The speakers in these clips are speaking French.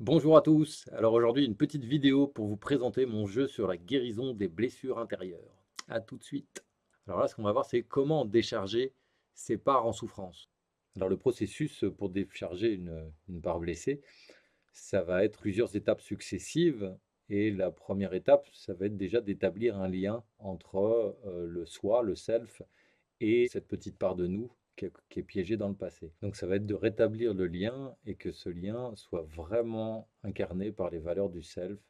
Bonjour à tous. Alors aujourd'hui, une petite vidéo pour vous présenter mon jeu sur la guérison des blessures intérieures. A tout de suite. Alors là, ce qu'on va voir, c'est comment décharger ses parts en souffrance. Alors le processus pour décharger une part blessée, ça va être plusieurs étapes successives. Et la première étape, ça va être déjà d'établir un lien entre le soi, le self, et cette petite part de nous qui est piégée dans le passé. Donc ça va être de rétablir le lien et que ce lien soit vraiment incarné par les valeurs du self,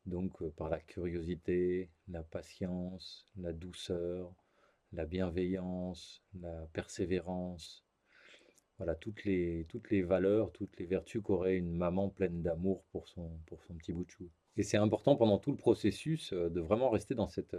donc par la curiosité, la patience, la douceur, la bienveillance, la persévérance. Voilà, toutes les valeurs, toutes les vertus qu'aurait une maman pleine d'amour pour son petit bout de chou. Et c'est important pendant tout le processus de vraiment rester dans cette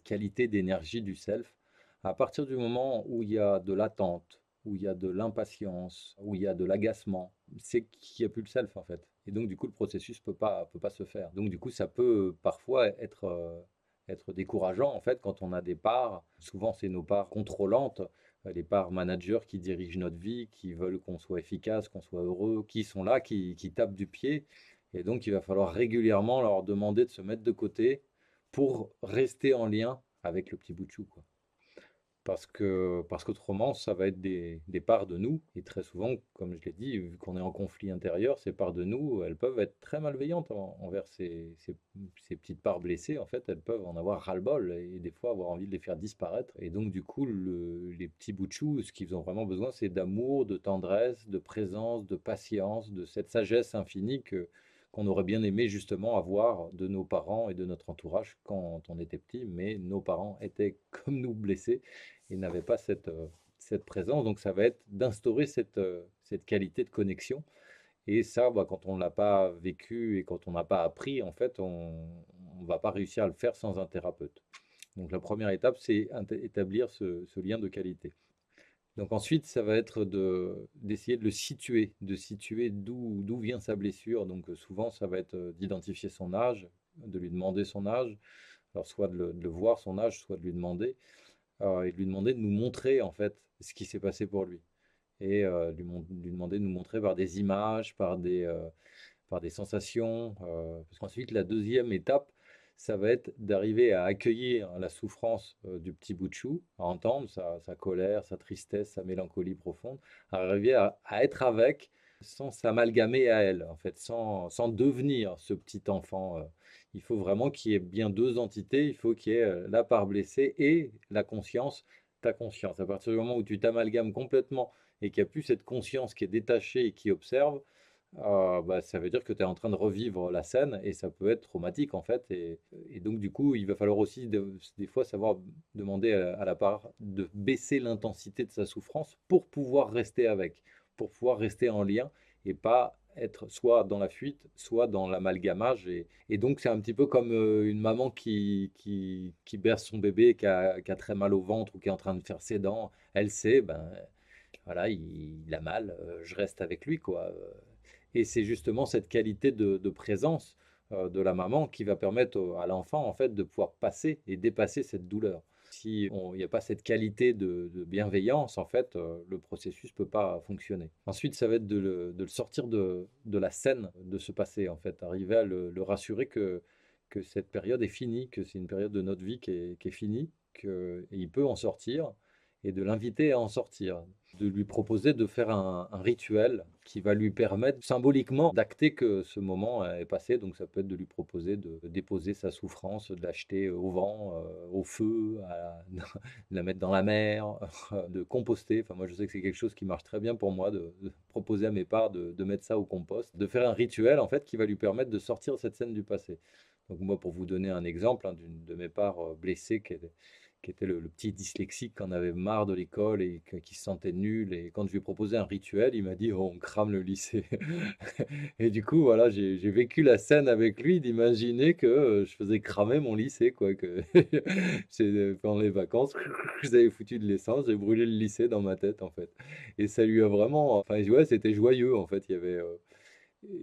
qualité d'énergie du self. À partir du moment où il y a de l'attente, où il y a de l'impatience, où il y a de l'agacement, c'est qu'il n'y a plus le self en fait. Et donc du coup le processus peut pas se faire. Donc du coup ça peut parfois être décourageant en fait quand on a des parts. Souvent c'est nos parts contrôlantes, les parts managers qui dirigent notre vie, qui veulent qu'on soit efficace, qu'on soit heureux, qui sont là, qui tapent du pied. Et donc, il va falloir régulièrement leur demander de se mettre de côté pour rester en lien avec le petit bout de chou, quoi. Parce qu'autrement, ça va être des parts de nous. Et très souvent, comme je l'ai dit, vu qu'on est en conflit intérieur, ces parts de nous, elles peuvent être très malveillantes envers ces petites parts blessées. En fait, elles peuvent en avoir ras-le-bol et des fois avoir envie de les faire disparaître. Et donc, du coup, les petits bouts de chou, ce qu'ils ont vraiment besoin, c'est d'amour, de tendresse, de présence, de patience, de cette sagesse infinie qu'on aurait bien aimé justement avoir de nos parents et de notre entourage quand on était petit, mais nos parents étaient comme nous blessés et n'avaient pas cette présence. Donc ça va être d'instaurer cette qualité de connexion. Et ça, bah, quand on ne l'a pas vécu et quand on n'a pas appris, en fait, on ne va pas réussir à le faire sans un thérapeute. Donc la première étape, c'est établir ce lien de qualité. Donc ensuite, ça va être d'essayer de situer d'où vient sa blessure. Donc souvent, ça va être d'identifier son âge, de lui demander son âge. Alors soit de le voir son âge, soit de lui demander. Et de lui demander de nous montrer en fait ce qui s'est passé pour lui. Et lui demander de nous montrer par des images, par des sensations. Parce qu'ensuite, la deuxième étape, ça va être d'arriver à accueillir la souffrance du petit bout de chou, à entendre sa colère, sa tristesse, sa mélancolie profonde, à arriver à être avec sans s'amalgamer à elle, en fait, sans devenir ce petit enfant. Il faut vraiment qu'il y ait bien deux entités, il faut qu'il y ait la part blessée et la conscience, ta conscience. À partir du moment où tu t'amalgames complètement et qu'il n'y a plus cette conscience qui est détachée et qui observe, bah, ça veut dire que tu es en train de revivre la scène et ça peut être traumatique en fait. Et donc du coup, il va falloir aussi des fois savoir demander à la part de baisser l'intensité de sa souffrance pour pouvoir rester avec, pour pouvoir rester en lien et pas être soit dans la fuite, soit dans l'amalgamage. Et donc c'est un petit peu comme une maman qui berce son bébé, qui a très mal au ventre ou qui est en train de faire ses dents. Elle sait, ben voilà, il a mal, je reste avec lui, quoi. Et c'est justement cette qualité de présence de la maman qui va permettre à l'enfant, en fait, de pouvoir passer et dépasser cette douleur. Si il n'y a pas cette qualité de bienveillance, en fait, le processus ne peut pas fonctionner. Ensuite, ça va être de le sortir de la scène de ce passé, en fait, arriver à le rassurer que cette période est finie, que c'est une période de notre vie qui est finie, qu'il peut en sortir, et de l'inviter à en sortir, de lui proposer de faire un rituel qui va lui permettre symboliquement d'acter que ce moment est passé. Donc ça peut être de lui proposer de déposer sa souffrance, de l'acheter au vent, au feu, de la mettre dans la mer, de composter. Enfin moi je sais que c'est quelque chose qui marche très bien pour moi, de proposer à mes parts de mettre ça au compost, de faire un rituel en fait qui va lui permettre de sortir cette scène du passé. Donc moi pour vous donner un exemple hein, d'une de mes parts blessées qui était le petit dyslexique qui en avait marre de l'école et qui se sentait nul. Et quand je lui ai proposé un rituel, il m'a dit oh, on crame le lycée. Et du coup, voilà, j'ai vécu la scène avec lui d'imaginer que je faisais cramer mon lycée, quoi. Que pendant les vacances, j'avais foutu de l'essence, j'ai brûlé le lycée dans ma tête, en fait. Et ça lui a vraiment. Enfin, ouais, c'était joyeux, en fait. Il y avait.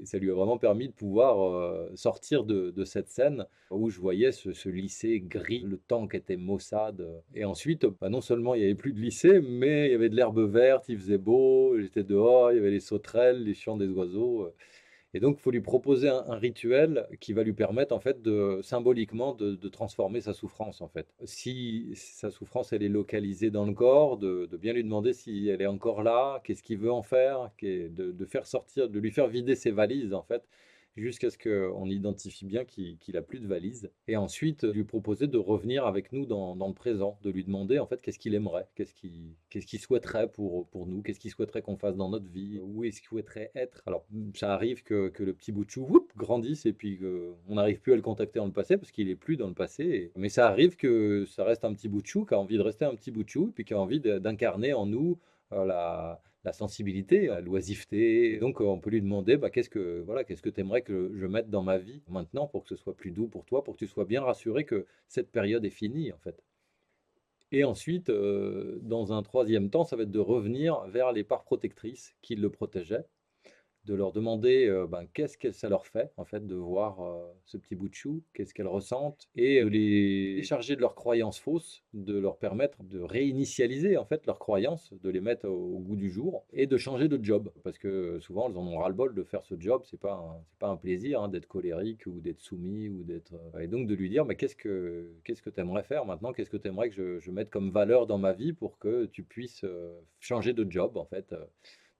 Et ça lui a vraiment permis de pouvoir sortir de cette scène où je voyais ce lycée gris, le temps qui était maussade. Et ensuite, bah, non seulement il n'y avait plus de lycée, mais il y avait de l'herbe verte, il faisait beau, j'étais dehors, il y avait les sauterelles, les chants des oiseaux. Et donc, il faut lui proposer un rituel qui va lui permettre, en fait, symboliquement, de transformer sa souffrance, en fait. Si sa souffrance, elle est localisée dans le corps, de bien lui demander si elle est encore là, qu'est-ce qu'il veut en faire, de faire sortir, de lui faire vider ses valises, en fait, jusqu'à ce qu'on identifie bien qu'il a plus de valises. Et ensuite, lui proposer de revenir avec nous dans le présent, de lui demander en fait qu'est-ce qu'il aimerait, qu'est-ce qu'il souhaiterait pour nous, qu'est-ce qu'il souhaiterait qu'on fasse dans notre vie, où est-ce qu'il souhaiterait être. Alors, ça arrive que le petit bout de chou grandisse et puis qu'on n'arrive plus à le contacter dans le passé parce qu'il est plus dans le passé. Mais ça arrive que ça reste un petit bout de chou qui a envie de rester un petit bout de chou et puis qui a envie d'incarner en nous la sensibilité, la l'oisiveté. Et donc, on peut lui demander, bah, qu'est-ce que tu aimerais que je mette dans ma vie maintenant pour que ce soit plus doux pour toi, pour que tu sois bien rassuré que cette période est finie, en fait. Et ensuite, dans un troisième temps, ça va être de revenir vers les parts protectrices qui le protégeaient, de leur demander ben, qu'est-ce que ça leur fait en fait de voir ce petit bout de chou, qu'est-ce qu'elles ressentent, et de les décharger de leurs croyances fausses, de leur permettre de réinitialiser en fait leurs croyances, de les mettre au goût du jour et de changer de job, parce que souvent elles en ont ras-le-bol de faire ce job, c'est pas un plaisir hein, d'être colérique ou d'être soumis ou d'être et donc de lui dire mais qu'est-ce que tu aimerais faire maintenant, qu'est-ce que tu aimerais que je mette comme valeur dans ma vie pour que tu puisses changer de job en fait.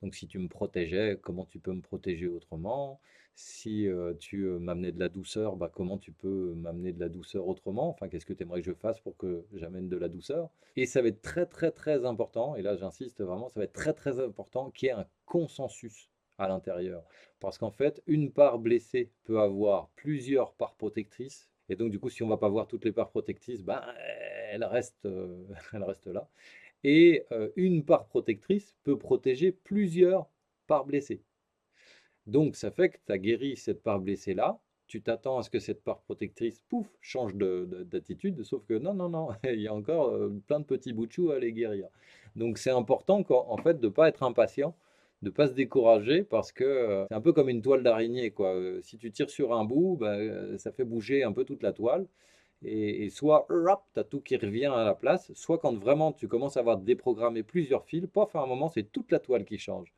Donc si tu me protégeais, comment tu peux me protéger autrement? Si tu m'amenais de la douceur, bah, comment tu peux m'amener de la douceur autrement? Enfin, qu'est-ce que tu aimerais que je fasse pour que j'amène de la douceur? Et ça va être très très très important, et là j'insiste vraiment, ça va être très très important qu'il y ait un consensus à l'intérieur. Parce qu'en fait, une part blessée peut avoir plusieurs parts protectrices. Et donc du coup, si on ne va pas voir toutes les parts protectrices, ben, elles restent, elles restent là. Et une part protectrice peut protéger plusieurs parts blessées. Donc ça fait que tu as guéri cette part blessée-là, tu t'attends à ce que cette part protectrice, pouf, change d'attitude, sauf que non, non, non, il y a encore plein de petits bouts de chou à les guérir. Donc c'est important en fait de ne pas être impatient, de ne pas se décourager, parce que c'est un peu comme une toile d'araignée, quoi. Si tu tires sur un bout, bah, ça fait bouger un peu toute la toile. Et soit, hop, tu as tout qui revient à la place, soit quand vraiment tu commences à avoir déprogrammé plusieurs fils, pof, à un moment, c'est toute la toile qui change.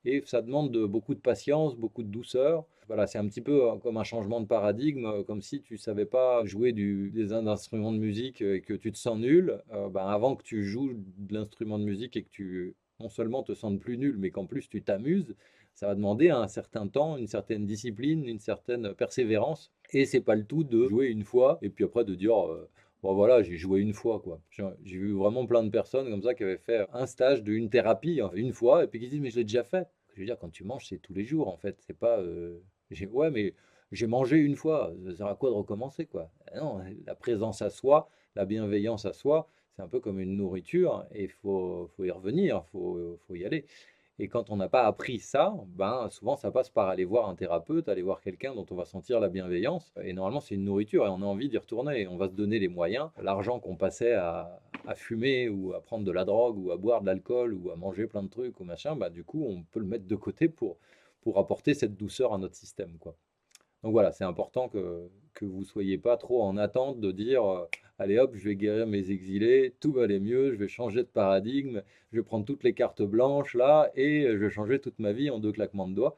Et ça demande beaucoup de patience, beaucoup de douceur. Voilà, c'est un petit peu comme un changement de paradigme, comme si tu savais pas jouer des instruments de musique et que tu te sens nul. Ben, avant que tu joues de l'instrument de musique et que tu non seulement te sentes plus nul, mais qu'en plus tu t'amuses, ça va demander un certain temps, une certaine discipline, une certaine persévérance. Et c'est pas le tout de jouer une fois et puis après de dire bon voilà, j'ai joué une fois quoi. J'ai vu vraiment plein de personnes comme ça qui avaient fait un stage d'une thérapie hein, une fois et puis qui disent mais je l'ai déjà fait. Je veux dire quand tu manges c'est tous les jours en fait, c'est pas ouais mais j'ai mangé une fois, ça sert à quoi de recommencer quoi? Non, la présence à soi, la bienveillance à soi, c'est un peu comme une nourriture et faut y revenir, faut y aller. Et quand on n'a pas appris ça, ben, souvent ça passe par aller voir un thérapeute, aller voir quelqu'un dont on va sentir la bienveillance. Et normalement, c'est une nourriture et on a envie d'y retourner. Et on va se donner les moyens. L'argent qu'on passait à fumer ou à prendre de la drogue ou à boire de l'alcool ou à manger plein de trucs ou machin, bah, du coup, on peut le mettre de côté pour apporter cette douceur à notre système, quoi. Donc voilà, c'est important que vous ne soyez pas trop en attente de dire allez hop, je vais guérir mes exilés, tout va aller mieux, je vais changer de paradigme, je vais prendre toutes les cartes blanches là et je vais changer toute ma vie en deux claquements de doigts.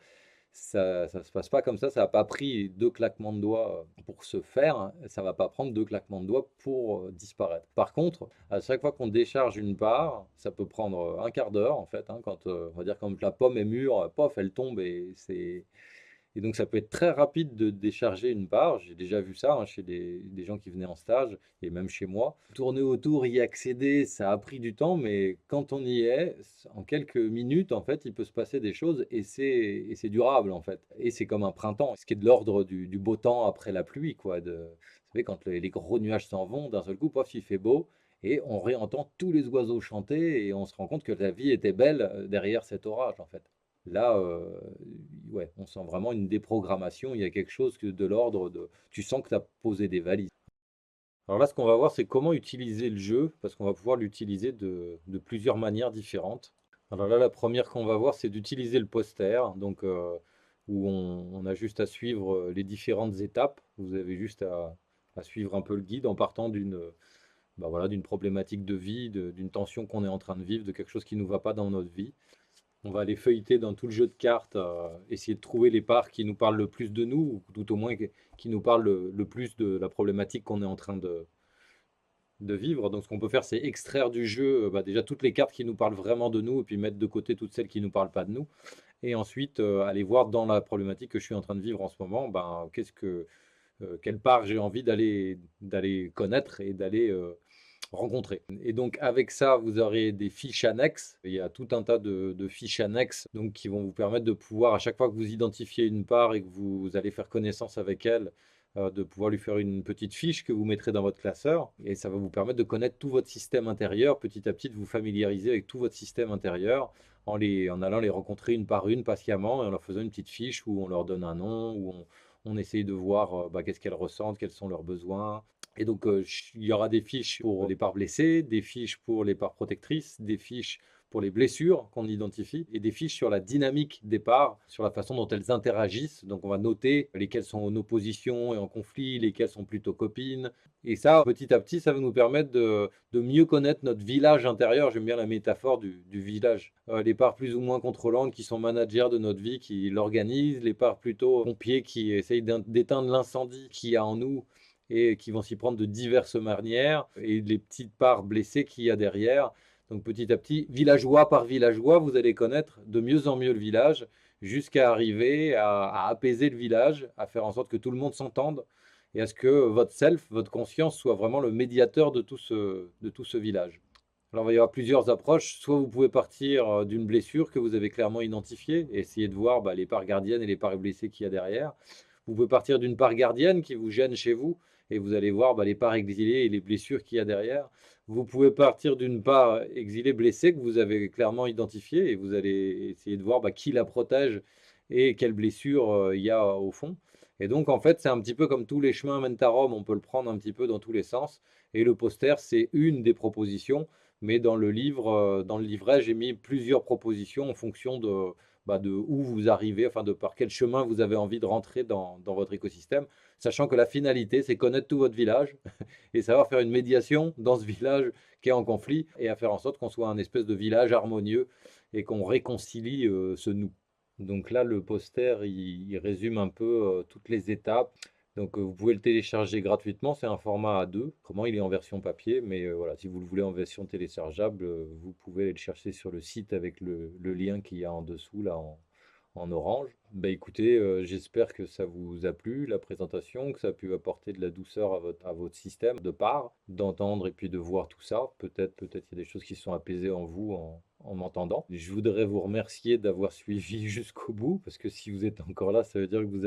Ça ne se passe pas comme ça n'a pas pris deux claquements de doigts pour se faire, hein, ça ne va pas prendre deux claquements de doigts pour disparaître. Par contre, à chaque fois qu'on décharge une part, ça peut prendre un quart d'heure en fait, hein, quand on va dire quand la pomme est mûre, pof, elle tombe et donc ça peut être très rapide de décharger une part. J'ai déjà vu ça hein, chez des gens qui venaient en stage et même chez moi. Tourner autour, y accéder, ça a pris du temps, mais quand on y est, en quelques minutes, en fait, il peut se passer des choses et c'est durable en fait. Et c'est comme un printemps, ce qui est de l'ordre du beau temps après la pluie, quoi. Vous savez, quand les gros nuages s'en vont, d'un seul coup, pof, il fait beau. Et on réentend tous les oiseaux chanter et on se rend compte que la vie était belle derrière cet orage en fait. Là, ouais, on sent vraiment une déprogrammation. Il y a quelque chose de l'ordre de. Tu sens que tu as posé des valises. Alors là, ce qu'on va voir, c'est comment utiliser le jeu, parce qu'on va pouvoir l'utiliser de plusieurs manières différentes. Alors là, la première qu'on va voir, c'est d'utiliser le poster, donc où on a juste à suivre les différentes étapes. Vous avez juste à suivre un peu le guide en partant bah voilà, d'une problématique de vie, d'une tension qu'on est en train de vivre, de quelque chose qui ne nous va pas dans notre vie. On va aller feuilleter dans tout le jeu de cartes, essayer de trouver les parts qui nous parlent le plus de nous, ou tout au moins qui nous parlent le plus de la problématique qu'on est en train de vivre. Donc ce qu'on peut faire, c'est extraire du jeu déjà toutes les cartes qui nous parlent vraiment de nous, et puis mettre de côté toutes celles qui ne nous parlent pas de nous. Et ensuite, aller voir dans la problématique que je suis en train de vivre en ce moment, quelle part j'ai envie d'aller connaître et d'aller rencontrer. Et donc avec ça, vous aurez des fiches annexes. Il y a tout un tas de fiches annexes donc, qui vont vous permettre de pouvoir, à chaque fois que vous identifiez une part et que vous allez faire connaissance avec elle, de pouvoir lui faire une petite fiche que vous mettrez dans votre classeur. Et ça va vous permettre de connaître tout votre système intérieur, petit à petit de vous familiariser avec tout votre système intérieur en allant les rencontrer une par une patiemment et en leur faisant une petite fiche où on leur donne un nom, où on essaye de voir qu'est-ce qu'elles ressentent, quels sont leurs besoins. Et donc, il y aura des fiches pour les parts blessées, des fiches pour les parts protectrices, des fiches pour les blessures qu'on identifie et des fiches sur la dynamique des parts, sur la façon dont elles interagissent. Donc, on va noter lesquelles sont en opposition et en conflit, lesquelles sont plutôt copines. Et ça, petit à petit, ça va nous permettre de mieux connaître notre village intérieur. J'aime bien la métaphore du village. Les parts plus ou moins contrôlantes qui sont managers de notre vie, qui l'organisent, les parts plutôt pompiers qui essayent d'éteindre l'incendie qu'il y a en nous et qui vont s'y prendre de diverses manières, et les petites parts blessées qu'il y a derrière. Donc petit à petit, villageois par villageois, vous allez connaître de mieux en mieux le village, jusqu'à arriver à apaiser le village, à faire en sorte que tout le monde s'entende, et à ce que votre self, votre conscience, soit vraiment le médiateur de tout ce village. Alors, il va y avoir plusieurs approches. Soit vous pouvez partir d'une blessure que vous avez clairement identifiée et essayer de voir les parts gardiennes et les parts blessées qu'il y a derrière. Vous pouvez partir d'une part gardienne qui vous gêne chez vous et vous allez voir les parts exilées et les blessures qu'il y a derrière. Vous pouvez partir d'une part exilée blessée que vous avez clairement identifiée et vous allez essayer de voir qui la protège et quelles blessures il y a au fond. Et donc, en fait, c'est un petit peu comme tous les chemins mènent à Rome, on peut le prendre un petit peu dans tous les sens. Et le poster, c'est une des propositions, mais dans le livre, dans le livret, j'ai mis plusieurs propositions en fonction de où vous arrivez, enfin de par quel chemin vous avez envie de rentrer dans votre écosystème, sachant que la finalité, c'est connaître tout votre village et savoir faire une médiation dans ce village qui est en conflit et à faire en sorte qu'on soit un espèce de village harmonieux et qu'on réconcilie ce nous. Donc là, le poster, il résume un peu toutes les étapes. Donc vous pouvez le télécharger gratuitement, c'est un format A2. Comment il est en version papier, mais voilà, si vous le voulez en version téléchargeable, vous pouvez aller le chercher sur le site avec le lien qu'il y a en dessous, là, en orange. Écoutez, j'espère que ça vous a plu, la présentation, que ça a pu apporter de la douceur à votre système de part, d'entendre et puis de voir tout ça. Peut-être il y a des choses qui se sont apaisées en vous en m'entendant. Je voudrais vous remercier d'avoir suivi jusqu'au bout, parce que si vous êtes encore là, ça veut dire que vous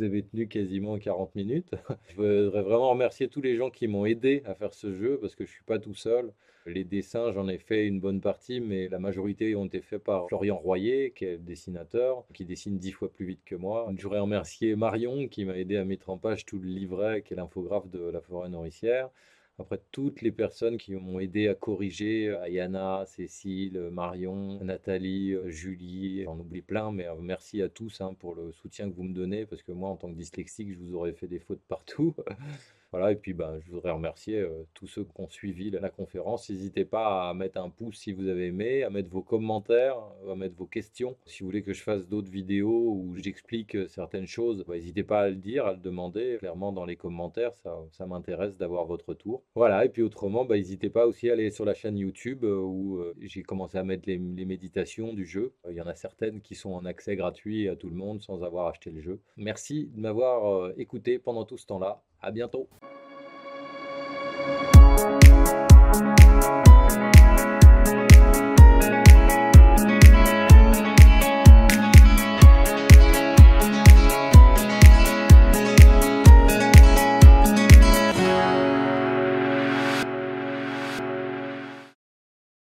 avez tenu quasiment 40 minutes. Je voudrais vraiment remercier tous les gens qui m'ont aidé à faire ce jeu, parce que je ne suis pas tout seul. Les dessins, j'en ai fait une bonne partie, mais la majorité ont été faits par Florian Royer, qui est le dessinateur, qui dessine 10 fois plus vite que moi. Je voudrais remercier Marion, qui m'a aidé à mettre en page tout le livret, qui est l'infographe de La Forêt Nourricière. Après, toutes les personnes qui m'ont aidé à corriger, Ayana, Cécile, Marion, Nathalie, Julie, j'en oublie plein, mais merci à tous pour le soutien que vous me donnez, parce que moi, en tant que dyslexique, je vous aurais fait des fautes partout. Voilà, et puis je voudrais remercier tous ceux qui ont suivi la conférence. N'hésitez pas à mettre un pouce si vous avez aimé, à mettre vos commentaires, à mettre vos questions. Si vous voulez que je fasse d'autres vidéos où j'explique certaines choses, n'hésitez pas à le dire, à le demander clairement dans les commentaires. Ça m'intéresse d'avoir votre retour. Voilà, et puis autrement, n'hésitez pas aussi à aller sur la chaîne YouTube où j'ai commencé à mettre les méditations du jeu. Il y en a certaines qui sont en accès gratuit à tout le monde sans avoir acheté le jeu. Merci de m'avoir écouté pendant tout ce temps-là. À bientôt.